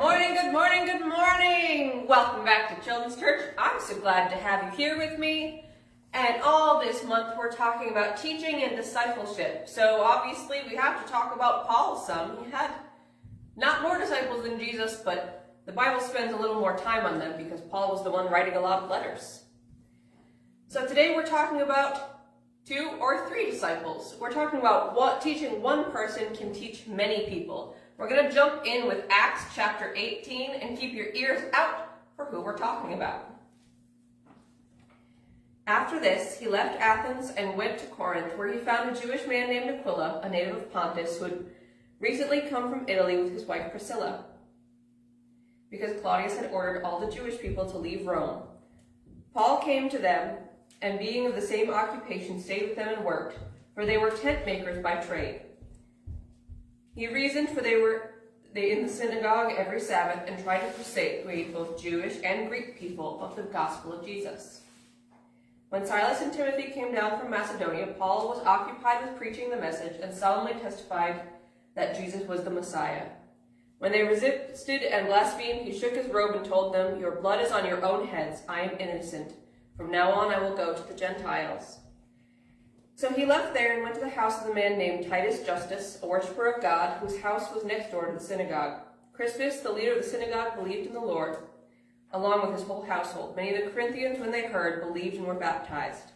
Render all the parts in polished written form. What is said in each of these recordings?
morning, good morning, good morning! Welcome back to Children's Church. I'm so glad to have you here with me. And all this month we're talking about teaching and discipleship. So obviously we have to talk about Paul some. He had not more disciples than Jesus, but the Bible spends a little more time on them because Paul was the one writing a lot of letters. So today we're talking about 2 or 3 disciples. We're talking about what teaching one person can teach many people. We're going to jump in with Acts chapter 18 and keep your ears out for who we're talking about. After this, he left Athens and went to Corinth, where he found a Jewish man named Aquila, a native of Pontus, who had recently come from Italy with his wife Priscilla, because Claudius had ordered all the Jewish people to leave Rome. Paul came to them, and being of the same occupation, stayed with them and worked, for they were tent makers by trade. He reasoned, for they were in the synagogue every Sabbath and tried to persuade both Jewish and Greek people of the gospel of Jesus. When Silas and Timothy came down from Macedonia, Paul was occupied with preaching the message and solemnly testified that Jesus was the Messiah. When they resisted and blasphemed, he shook his robe and told them, "Your blood is on your own heads. I am innocent. From now on I will go to the Gentiles." So he left there and went to the house of a man named Titus Justus, a worshiper of God, whose house was next door to the synagogue. Crispus, the leader of the synagogue, believed in the Lord, along with his whole household. Many of the Corinthians, when they heard, believed and were baptized.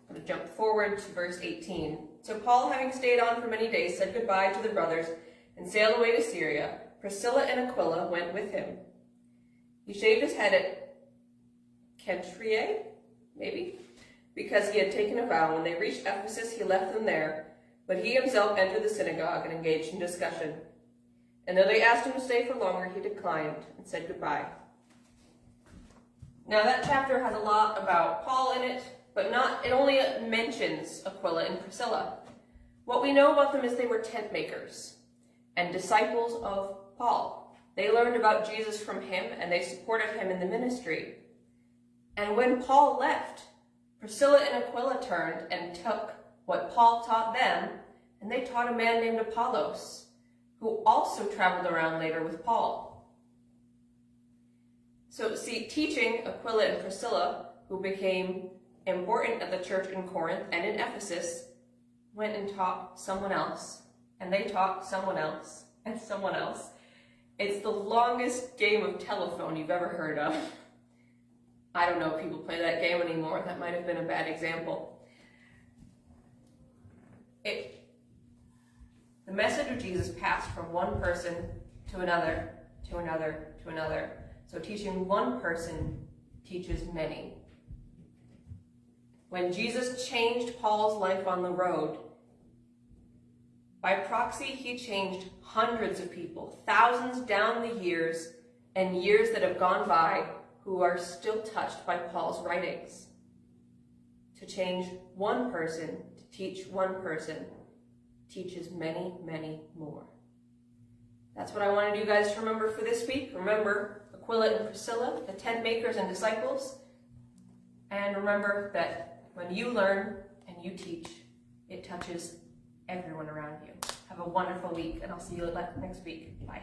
I'm going to jump forward to verse 18. So Paul, having stayed on for many days, said goodbye to the brothers and sailed away to Syria. Priscilla and Aquila went with him. He shaved his head at Cenchreae, maybe, because he had taken a vow. When they reached Ephesus, he left them there, but he himself entered the synagogue and engaged in discussion. And though they asked him to stay for longer, he declined and said goodbye. Now that chapter has a lot about Paul in it, but it only mentions Aquila and Priscilla. What we know about them is they were tent makers and disciples of Paul. They learned about Jesus from him, and they supported him in the ministry. And when Paul left, Priscilla and Aquila turned and took what Paul taught them, and they taught a man named Apollos, who also traveled around later with Paul. So see, teaching Aquila and Priscilla, who became important at the church in Corinth and in Ephesus, went and taught someone else, and they taught someone else, and someone else. It's the longest game of telephone you've ever heard of. I don't know if people play that game anymore. That might have been a bad example. The message of Jesus passed from one person to another, to another, to another. So teaching one person teaches many. When Jesus changed Paul's life on the road, by proxy, he changed hundreds of people, thousands down the years and years that have gone by, who are still touched by Paul's writings. To change one person, to teach one person, teaches many, many more. That's what I wanted you guys to remember for this week. Remember Aquila and Priscilla, the tent makers and disciples. And remember that when you learn and you teach, it touches everyone around you. Have a wonderful week, and I'll see you next week. Bye.